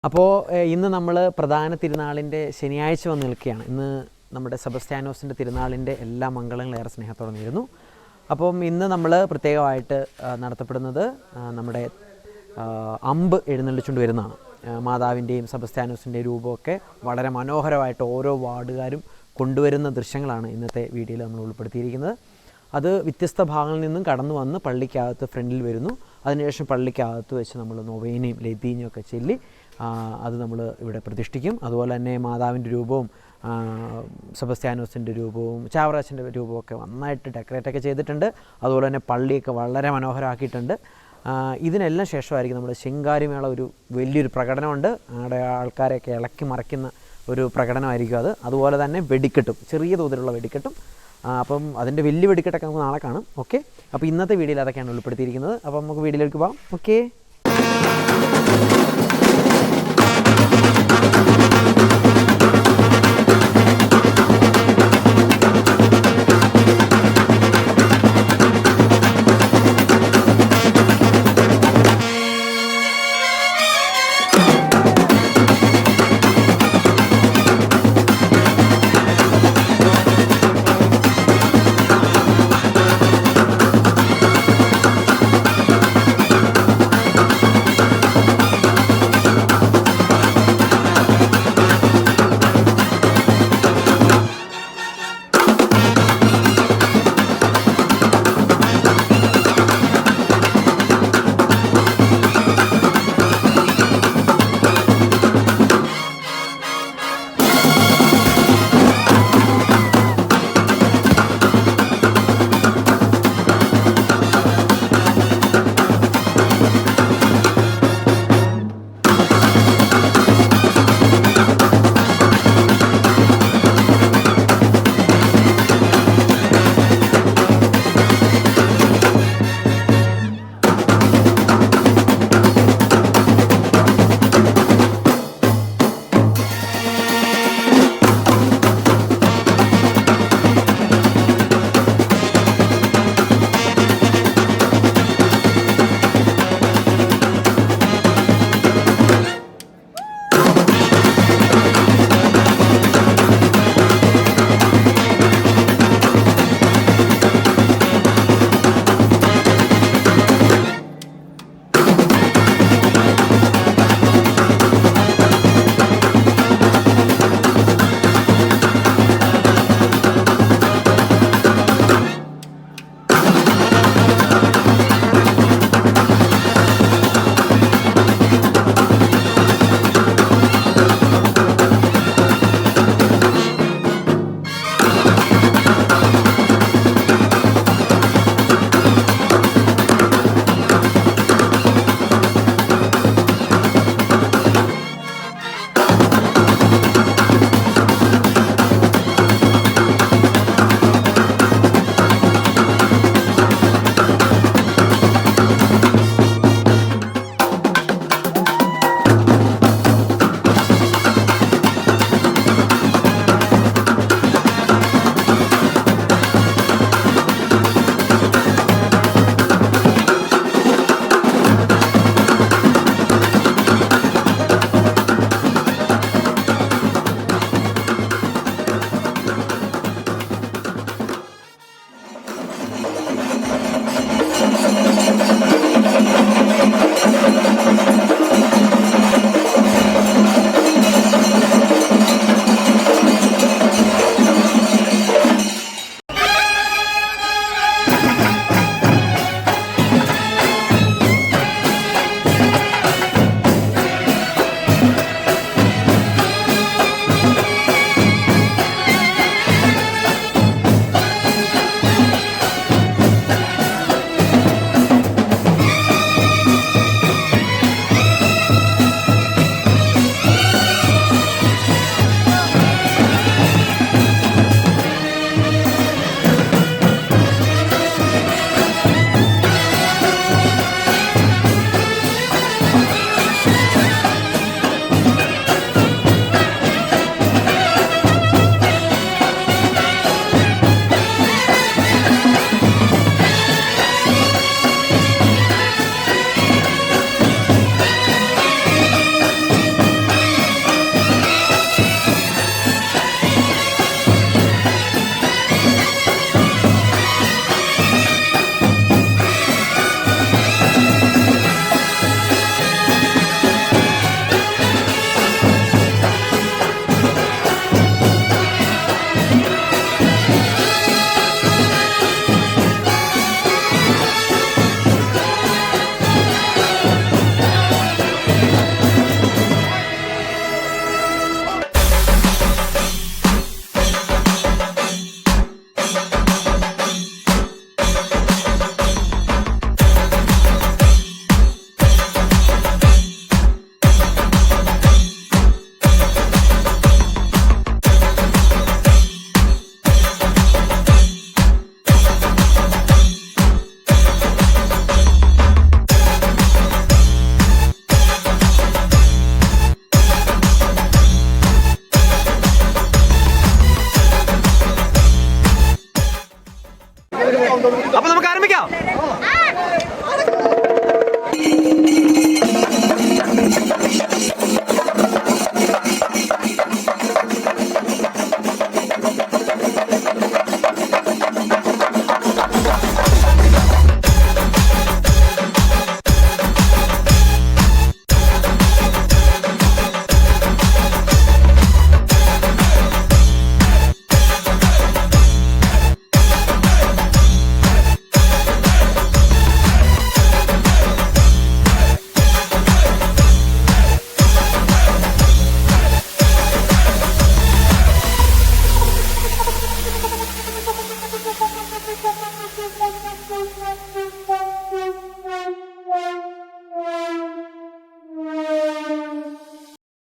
അപ്പോൾ ഇന്ന് നമ്മൾ പ്രധാന തിരുനാളിൻ്റെ ശനിയാഴ്ച വന്ന് നിൽക്കുകയാണ്. ഇന്ന് നമ്മുടെ സെബസ്ത്യാനോസിൻ്റെ തിരുനാളിൻ്റെ എല്ലാ മംഗളങ്ങളും ഏറെ സ്നേഹത്തോടെ നേരുന്നു. അപ്പം ഇന്ന് നമ്മൾ പ്രത്യേകമായിട്ട് നടത്തപ്പെടുന്നത് നമ്മുടെ അമ്പ് എഴുന്നള്ളിച്ചുകൊണ്ട് വരുന്നതാണ്. മാതാവിൻ്റെയും സെബസ്ത്യാനോസിൻ്റെയും രൂപമൊക്കെ വളരെ മനോഹരമായിട്ട് ഓരോ വാർഡുകാരും കൊണ്ടുവരുന്ന ദൃശ്യങ്ങളാണ് ഇന്നത്തെ വീഡിയോയിൽ നമ്മൾ ഉൾപ്പെടുത്തിയിരിക്കുന്നത്. അത് വ്യത്യസ്ത ഭാഗങ്ങളിൽ നിന്നും കടന്നു വന്ന് പള്ളിക്കകത്ത് ഫ്രണ്ടിൽ വരുന്നു. അതിനുശേഷം പള്ളിക്കകത്ത് വെച്ച് നമ്മൾ നൊവേനയും ലതീനയും ഒക്കെ ചൊല്ലി അത് നമ്മൾ ഇവിടെ പ്രതിഷ്ഠിക്കും. അതുപോലെ തന്നെ മാതാവിൻ്റെ രൂപവും സെബസ്ത്യാനോസിൻ്റെ രൂപവും ചാവറാച്ചൻ്റെ രൂപമൊക്കെ നന്നായിട്ട് ഡെക്കറേറ്റൊക്കെ ചെയ്തിട്ടുണ്ട്. അതുപോലെ തന്നെ പള്ളിയൊക്കെ വളരെ മനോഹരമാക്കിയിട്ടുണ്ട്. ഇതിനെല്ലാം ശേഷമായിരിക്കും നമ്മുടെ ശിങ്കാരിമേള, ഒരു വലിയൊരു പ്രകടനമുണ്ട്. അവിടെ ആൾക്കാരെയൊക്കെ ഇളക്കി മറിക്കുന്ന ഒരു പ്രകടനമായിരിക്കും അത്. അതുപോലെ തന്നെ വെടിക്കെട്ടും, ചെറിയ തോതിലുള്ള വെടിക്കെട്ടും. അപ്പം അതിൻ്റെ വലിയ വെടിക്കെട്ടൊക്കെ നമുക്ക് നാളെ കാണും. ഓക്കെ, അപ്പോൾ ഇന്നത്തെ വീഡിയോയിൽ അതൊക്കെയാണ് ഉൾപ്പെടുത്തിയിരിക്കുന്നത്. അപ്പം നമുക്ക് വീഡിയോയിലേക്ക് പോകാം. ഓക്കെ.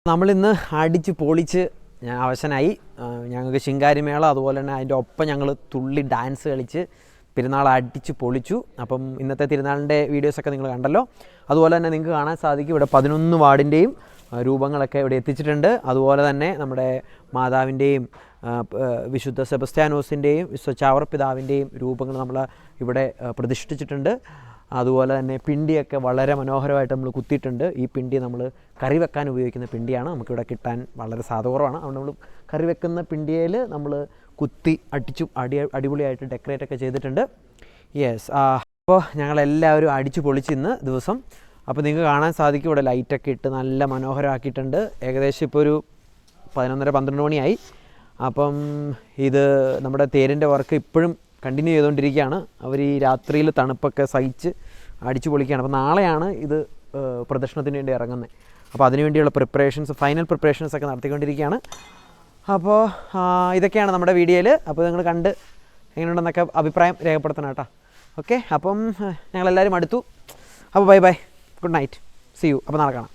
നമ്മളിന്ന് അടിച്ച് പൊളിച്ച് ഞാൻ അവശനായി. ഞങ്ങൾക്ക് ശിങ്കാരിമേള അതുപോലെ തന്നെ അതിൻ്റെ ഒപ്പം ഞങ്ങൾ തുള്ളി ഡാൻസ് കളിച്ച് പെരുന്നാൾ അടിച്ച് പൊളിച്ചു. അപ്പം ഇന്നത്തെ തിരുനാളിൻ്റെ വീഡിയോസൊക്കെ നിങ്ങൾ കണ്ടല്ലോ. അതുപോലെ തന്നെ നിങ്ങൾക്ക് കാണാൻ സാധിക്കും ഇവിടെ 11 വാർഡിൻ്റെയും രൂപങ്ങളൊക്കെ ഇവിടെ എത്തിച്ചിട്ടുണ്ട്. അതുപോലെ തന്നെ നമ്മുടെ മാതാവിൻ്റെയും വിശുദ്ധ സെബസ്ത്യാനോസിൻ്റെയും വിശുദ്ധ ചാവറപ്പിതാവിൻ്റെയും രൂപങ്ങൾ നമ്മൾ ഇവിടെ പ്രതിഷ്ഠിച്ചിട്ടുണ്ട്. അതുപോലെ തന്നെ പിണ്ടിയൊക്കെ വളരെ മനോഹരമായിട്ട് നമ്മൾ കുത്തിയിട്ടുണ്ട്. ഈ പിണ്ടി നമ്മൾ കറി വെക്കാൻ ഉപയോഗിക്കുന്ന പിണ്ടിയാണ്. നമുക്കിവിടെ കിട്ടാൻ വളരെ സാധുറവാണ്. അതുകൊണ്ട് നമ്മൾ കറി വെക്കുന്ന പിണ്ടിയിൽ നമ്മൾ കുത്തി അടിപൊളിയായിട്ട് ഡെക്കറേറ്റ് ഒക്കെ ചെയ്തിട്ടുണ്ട്. യെസ്, അപ്പോൾ ഞങ്ങളെല്ലാവരും അടിച്ചു പൊളിച്ച് ഇന്ന് ദിവസം. അപ്പോൾ നിങ്ങൾക്ക് കാണാൻ സാധിക്കും ഇവിടെ ലൈറ്റൊക്കെ ഇട്ട് നല്ല മനോഹരമാക്കിയിട്ടുണ്ട്. ഏകദേശം ഇപ്പോൾ ഒരു 11:30-12 മണിയായി. അപ്പം ഇത് നമ്മുടെ തേരിൻ്റെ വർക്ക് ഇപ്പോഴും കണ്ടിന്യൂ ചെയ്തുകൊണ്ടിരിക്കുകയാണ്. അവർ ഈ രാത്രിയിൽ തണുപ്പൊക്കെ സഹിച്ച് അടിച്ചു പൊളിക്കുകയാണ്. അപ്പോൾ നാളെയാണ് ഇത് പ്രദർശനത്തിന് വേണ്ടി ഇറങ്ങുന്നത്. അപ്പോൾ അതിനുവേണ്ടിയുള്ള ഫൈനൽ പ്രിപ്പറേഷൻസൊക്കെ നടത്തിക്കൊണ്ടിരിക്കുകയാണ്. അപ്പോൾ ഇതൊക്കെയാണ് നമ്മുടെ വീഡിയോയിൽ. അപ്പോൾ നിങ്ങൾ കണ്ട് എങ്ങനെയുണ്ടെന്നൊക്കെ അഭിപ്രായം രേഖപ്പെടുത്തണം കേട്ടോ. ഓക്കെ, അപ്പം ഞങ്ങളെല്ലാവരും അടുത്തു. അപ്പോൾ bye bye, good night, see you. അപ്പോൾ നാളെ കാണാം.